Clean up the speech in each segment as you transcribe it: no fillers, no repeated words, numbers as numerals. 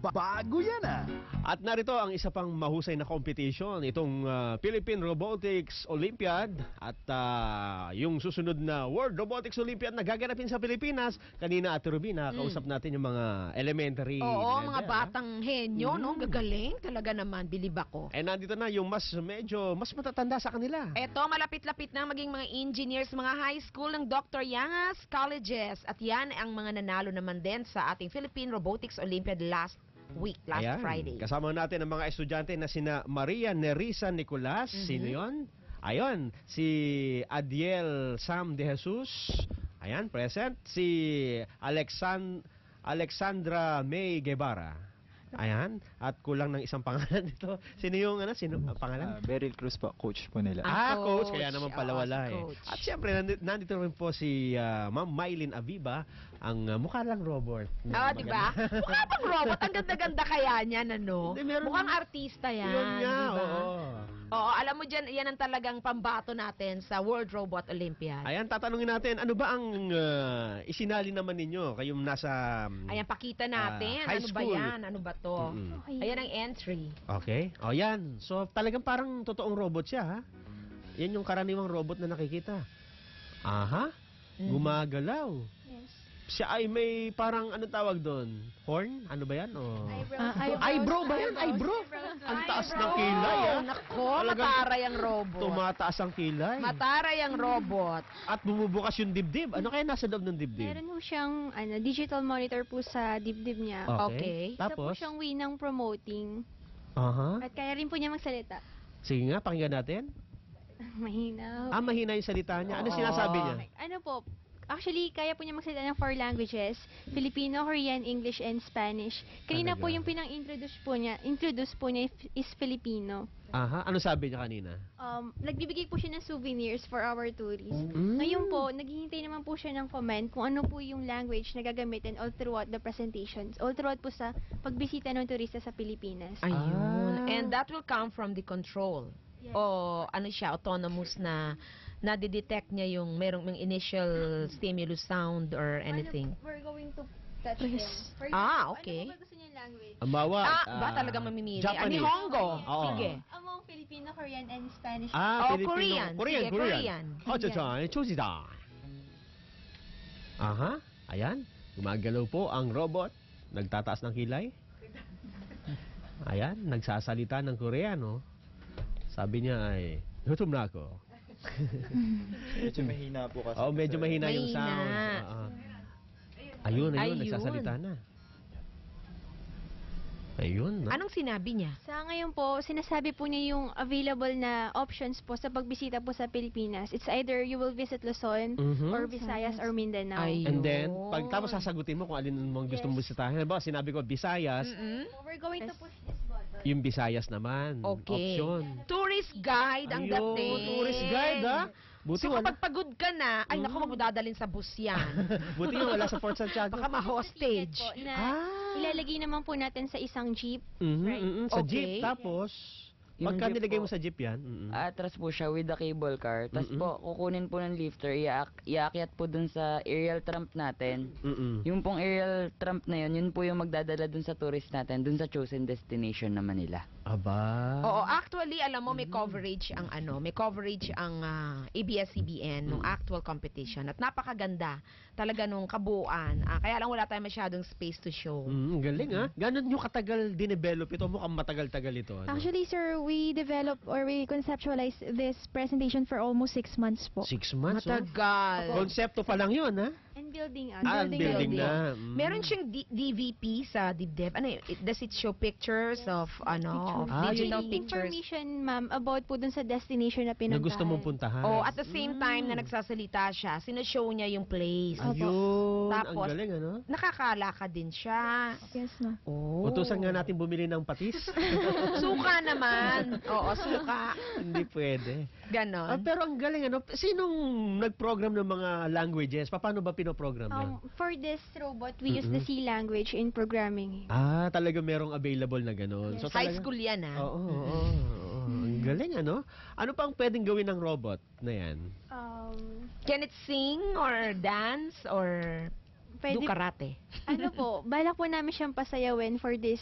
bago yan ah. At narito ang isa pang mahusay na competition, itong Philippine Robotics Olympiad at yung susunod na World Robotics Olympiad na gaganapin sa Pilipinas. Kanina Ate Ruby, nakausap natin yung mga elementary Oo, level, mga batang henyo, no? Gagaling talaga naman, bilib ako. Eh nandito na yung medyo mas matatanda sa kanila. Eto, malapit-lapit na maging mga engineers, mga high school ng Dr. Yangas Colleges. At yan ang mga nanalo naman din sa ating Philippine Robotics Olympiad last Ayan. Friday. Kasama natin ang mga estudyante na sina Maria Nerissa Nicolas. Sino yun? Ayun, si Adiel Sam de Jesus. Ayan, present. Si Alexandra May Guevara. Ayan, at kulang ng isang pangalan dito. Sino yung sino ang pangalan? Beryl Cruz po, coach po nila. Coach, kaya naman pala Oo, wala si eh. coach. At syempre, nandito rin po si Ma'am Mylene Aviva, ang mukha lang robot. Di ba? Mukha pang robot. Ang ganda-ganda kaya niyan, ano? Hindi, meron- Mukhang artista yan. Yun nga, di ba? oo. Oo, alam mo dyan, yan ang talagang pambato natin sa World Robot Olympiad. Ayan, tatanungin natin, ano ba ang isinali naman ninyo? Kayong nasa... Ayan, pakita natin. high Ano ba school. yan? Ano ba to? Ayan ang entry. Okay. O yan. So, talagang parang totoong robot siya, ha? Yan yung karaniwang robot na nakikita. Aha. Gumagalaw. Yes. Siya ay may parang, ano tawag doon? Horn? Ano ba yan? O... Eyebrow ba yan? Eyebrow? Ang taas ng kilay, ha? Nako, Talagang mataray ang robot. Tumataas ang kilay. Mataray ang robot. At bumubukas yung dibdib. Ano kaya nasa loob ng dibdib? Meron po siyang digital monitor po sa dibdib niya. Okay. Isa po Tapos? siyang way ng promoting. Aha. At kaya rin po niya magsalita. Sige nga, pakinggan natin. Mahina. Mahina yung salita niya. Ano sinasabi niya? Ano po, actually, kaya po niya magsalita ng 4 languages. Filipino, Korean, English, and Spanish. Kanina Talaga? po yung introduce po niya is Filipino. Aha. Ano sabi niya kanina? Nagbibigay po siya ng souvenirs for our tourists. Mm. Ngayon po, naghihintay naman po siya ng comment kung ano po yung language na gagamitin all throughout the presentations. All throughout po sa pagbisita ng turista sa Pilipinas. Ayun. And that will come from the control. Yes. O ano siya, autonomous na nadidetect niya yung merong initial stimulus sound or anything. We're going to touch him. For Okay. Ano po ba gusto niya yung language? Ambawa. Ba talagang mamimili? Japanese. Nihongo. Oo. Sige. Among Filipino, Korean, and Spanish. Filipino. Korean. Sige, Korean. Chujida. Aha. Ayan. Gumagalaw po ang robot. Nagtataas ng kilay. Ayan. Nagsasalita ng Koreano. Sabi niya ay, gutom na ako. Medyo mahina po kasi. Medyo mahina yung Mahina. sound. Ayun, Ayun. nagsasalita na. Ayun, no? Anong sinabi niya? Sa ngayon po, sinasabi po niya yung available na options po sa pagbisita po sa Pilipinas. It's either you will visit Luzon Mhm. or Visayas or Mindanao. Ayun. And then, tapos sasagutin mo kung alin mong gusto mong bisitahin. Halimbawa, sinabi ko, Visayas, We're going to push this button. yung Visayas naman. Okay. Option. Tourist guide ang Ayun, dating. tourist guide, ha? Buti So wala. kapag pagod ka na, ay naku, magdadalhin sa bus yan. Buti nga wala sa Fort Santiago. Baka ma-hostage. Po, na ilalagay naman po natin sa isang jeep. Sa Okay. jeep. Tapos, Yung pagka jeep nilagay po. mo sa jeep yan, Atras po siya with the cable car. Tapos po, kukunin po ng lifter, iaakyat po dun sa aerial tramp natin. Yung pong aerial tramp na yun po yung magdadala dun sa tourist natin, dun sa chosen destination naman nila. Aba. Oo, actually, alam mo, may coverage ang ABS-CBN nung actual competition. At napakaganda talaga nung kabuuan. Kaya lang wala tayong masyadong space to show. Galing, ha? Ganon yung katagal dinevelop ito. Mukhang matagal-tagal ito. Ano? Actually, sir, we developed or we conceptualized this presentation for almost 6 months po. 6 months, oh. Matagal. Konsepto pa lang yun, ha? And building out. Building na. Meron siyang DVP sa DivDev. Does it show pictures of digital Yung pictures? information, ma'am, about po dun sa destination na Na pinuntahan. gusto mong puntahan. Oh, at the same time na nagsasalita siya, sinoshow niya yung place. Ayun. Tapos, ang galing, ano? Nakakalakad din siya. Yes, no. Oh. Utusan nga natin bumili ng patis. Suka naman. Oo, suka. Hindi pwede. Ganon. Pero ang galing, ano? Sinong nag-program ng mga languages? Paano ba pinoprogram yan? For this robot, we use the C language in programming. Talaga merong available na gano'n. Yes. High school yan, ah. Oo. Ang galing, ano? Ano pang pwedeng gawin ng robot na yan? Can it sing or dance or Pwede, Do karate. ano po, balak po namin siyang pasayawin for this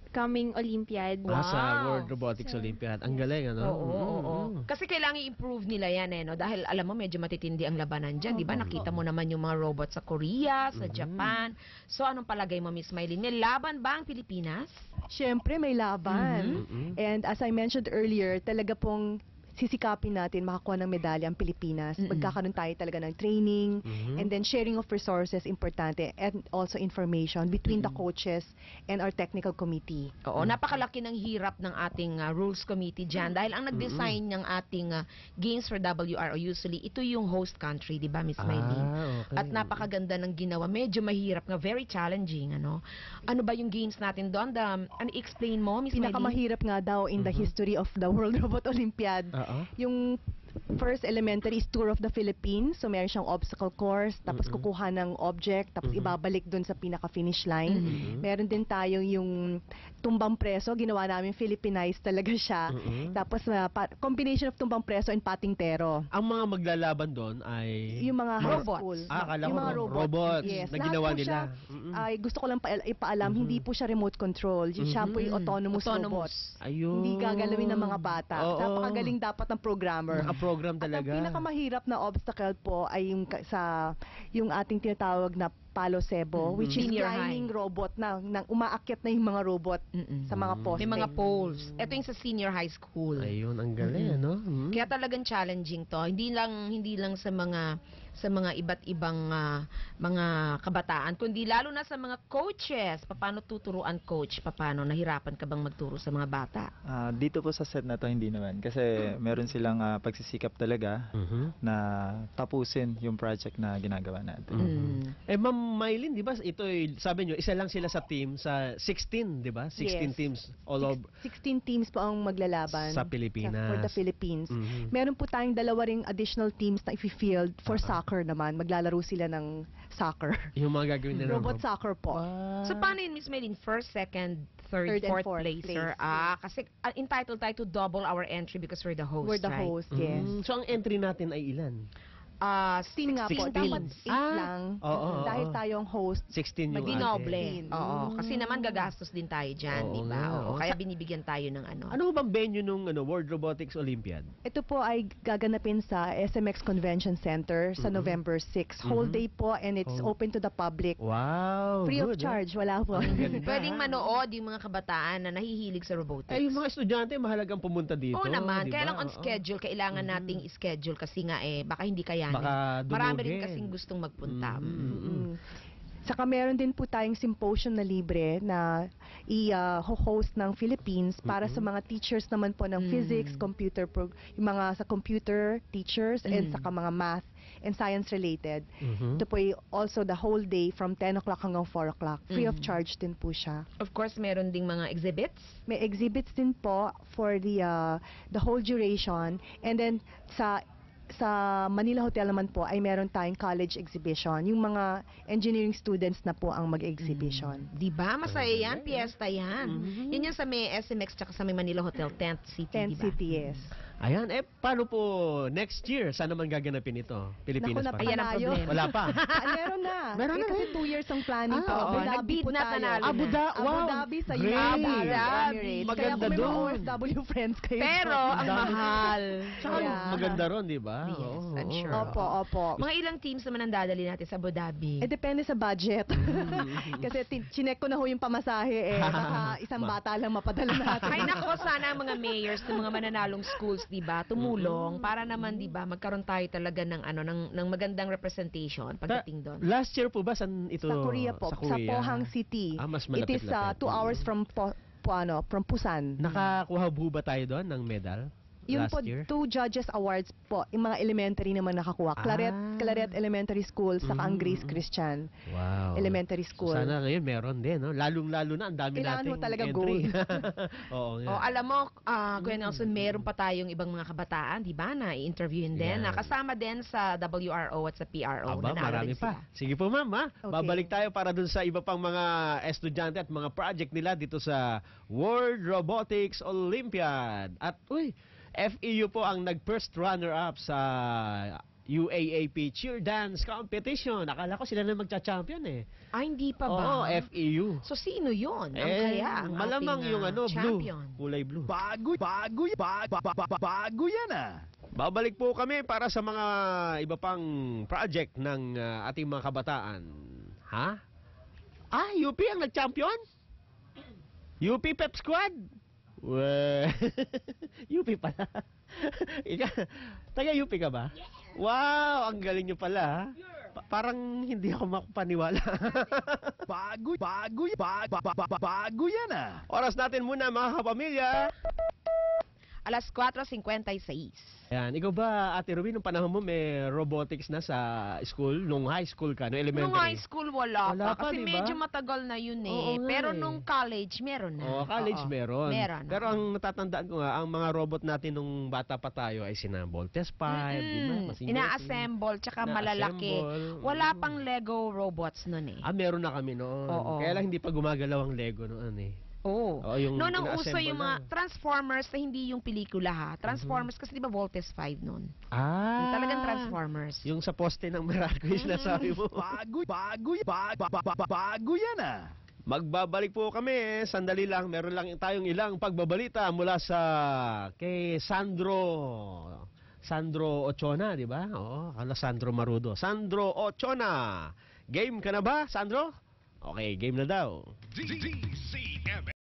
coming Olympiad. Wow. Sa World Robotics So, Olympiad. Ang galing, ano? Oo, oo. Kasi kailangan i-improve nila yan no? Dahil alam mo, medyo matitindi ang labanan dyan, di ba? Nakita mo naman yung mga robot sa Korea, sa Japan. So, anong palagay mo, Miss Mylene? May laban ba ang Pilipinas? Siyempre, may laban. And as I mentioned earlier, talaga pong sisikapin natin makakuha ng medalya ang Pilipinas. Magkakaroon tayo talaga ng training and then sharing of resources importante and also information between the coaches and our technical committee. Oo, napakalaki ng hirap ng ating rules committee dyan. Dahil ang nag-design ng ating games for WRO usually, ito yung host country, di ba, Miss Mylene? Okay. At napakaganda ng ginawa. Medyo mahirap nga, very challenging, ano? Ano ba yung games natin doon? Ano explain mo, Miss Mylene? Pinakamahirap nga daw in the history of the World Robot Olympiad. Yung first elementary is Tour of the Philippines. So meron siyang obstacle course, tapos kukuha ng object, tapos ibabalik dun sa pinaka-finish line. Meron din tayo yung tumbang preso, ginawa namin Philippinized talaga siya. Tapos combination of tumbang preso and patingtero. Ang mga maglalaban doon ay... Yung mga high Robots. school. Akala Yung ko mga robots Yes. na Lahat ginawa po nila. siya, ay gusto ko lang ipaalam, hindi po siya remote control. Siya po yung autonomous robot. Ayun. Hindi gagalawin ng mga bata. Oo. Napakagaling dapat ng programmer. Naka-program At talaga. ang pinakamahirap na obstacle po ay yung ating tinatawag na palo sebo, which is Senior climbing high. robot na umaakyat na yung mga robot sa mga poste. May mga poles. Ito yung sa senior high school. Ayun, ang galing, ano? Kaya talagang challenging to. Hindi lang sa mga iba't ibang mga kabataan, kundi lalo na sa mga coaches. Paano tuturuan, coach? Paano nahirapan ka bang magturo sa mga bata? Dito po sa set na to hindi naman kasi meron silang pagsisikap talaga na tapusin yung project na ginagawa natin. Eh, Ma'am Mylene, di ba, ito, sabi nyo, isa lang sila sa team sa 16, di ba? 16 Yes. teams all over 16 teams po ang maglalaban sa Pilipinas. for the Philippines. Meron po tayong dalawa ring additional teams na i-field for soccer naman. Maglalaro sila ng soccer. Yung mga gagawin nila. Robot soccer po. So paano yun, Miss Mylene? First, second, third, Third and fourth fourth placer? place. Kasi entitled tayo to double our entry because we're the host, We're the right? host, yes. So, ang entry natin ay ilan? 16 nga po. 16. Dapat 8 lang. Oo, Dahil oo. tayong host. 16 yung Dinoble. atin. Oo. Kasi naman gagastos din tayo dyan, Oo di ba? nga, Oo. oo. Kaya binibigyan tayo ng ano. Ano bang venue nung World Robotics Olympiad? Ito po ay gaganapin sa SMX Convention Center sa November 6. Whole day po and it's open to the public. Wow! Free of good, charge. Wala po. Pwedeng manood yung mga kabataan na nahihilig sa robotics. Eh, yung mga estudyante, mahalagang pumunta dito. Oo naman, di ba? kaya lang on Oo. schedule, kailangan nating i-schedule kasi nga baka hindi kayanin. Baka Marami rin dumugin. kasing gustong magpunta. Saka meron din po tayong symposium na libre na i-host ng Philippines para sa mga teachers naman po ng physics, yung mga sa computer teachers and saka mga math and science related. Ito po ay also the whole day from 10 o'clock hanggang 4 o'clock. Free of charge din po siya. Of course, meron ding mga exhibits. May exhibits din po for the whole duration. And then sa Manila Hotel naman po ay meron tayong college exhibition. Yung mga engineering students na po ang mag-exhibition. Di ba? Masaya yan, piyesta yan. Yan yan sa may SMX tsaka sa may Manila Hotel, 10th City, Tent di ba? City, yes. Ayan, paano po next year? Saan naman gaganapin ito? Pilipinas Naku, pa? Ayan ang Napalayo. problema. Wala pa. Meron na. Meron na Kasi 2 years ang planning po. oo. Abu Dhabi Nag-bid po na, tayo. nanalo Abu na. Dhabi, wow. Abu Dhabi sa Great. United Abu Arab Dhabi. Emirates. Maganda Kaya kung may mga doon. OFW friends kayo. Pero, ang Dami. mahal. Tsaka Yeah. maganda ron, di ba? Yes, Oo, I'm oo. sure. Opo. Mga ilang teams naman ang dadali natin sa Abu Dhabi. Depende sa budget. Kasi chinek ko na ho yung pamasahe baka isang bata lang mapadala natin. Ay nako, sana ang mga mayors ng mga mananalong schools, 'di ba, tumulong para naman 'di ba, magkaroon tayo talaga ng ng magandang representation pagdating doon. Last year po ba saan ito? Sa Korea po, sa Pohang City. Mas It is malapit-lapit. 2 hours from from Busan. Nakakuha po ba tayo doon ng medal? Yung last po, year? 2 judges awards po, yung mga elementary naman nakakuha. Claret Elementary School, saka ang Grace Christian Wow. Elementary So, School. sana ngayon meron din, no? Lalong-lalo na ang dami Kailangan nating mo talaga entry. Oo nga. Oh, alam mo, Kuya Nelson, meron pa tayong ibang mga kabataan, 'di ba, na i-interviewin din, Yan. na kasama din sa WRO at sa PRO. Aba, Nanalo marami din sila. pa. Sige po, ma'am, ha? Okay. Babalik tayo para dun sa iba pang mga estudyante at mga project nila dito sa World Robotics Olympiad. At, FEU po ang nag-first runner-up sa UAAP Cheer Dance Competition. Akala ko sila na magcha-champion eh. Hindi pa ba? Oo, FEU. So, sino yun? Ang Eh, kaya? Ang malamang ating, yung champion. blue. Kulay blue. Bago yan ah. Babalik po kami para sa mga iba pang project ng ating mga kabataan. Ha? UP ang nag-champion? UP Pep Squad? UP pala. Taga UP ka ba? Wow, ang galing nyo pala. Ha? Parang hindi ako makapaniwala. Bago yan ah. Oras natin muna mga kapamilya. Alas 4:56. Ayan, ikaw ba, Ate Ruby, nung panahon mo may robotics na sa school? Nung high school ka, nung elementary? Nung high school, wala pa. Kasi diba? medyo matagal na yun eh. Oo nga Pero eh. nung college, meron na. College Oo. meron. Meron. Pero ang natatandaan ko nga, ang mga robot natin nung bata pa tayo ay sina Voltes 5, di ba? Massinger Ina-assemble, tsaka malalaki. Ina-assemble. Wala pang Lego robots nun eh. Meron na kami noon. Oo. Kaya lang hindi pa gumagalaw ang Lego noon eh. Oo. Yung Noon ang uso ina-assemble yung mga lang. Transformers na hindi yung pelikula ha. Transformers kasi di ba Voltes 5 noon. Yung talagang Transformers. Yung sa poste ng Meralco yung nasabi mo. Bago yan ah. Magbabalik po kami. Sandali lang. Meron lang tayong ilang pagbabalita mula sa kay Sandro Ochona, di ba? Oo, kala Sandro Marudo. Sandro Ochona. Game ka na ba, Sandro? Okay, game na daw. DCM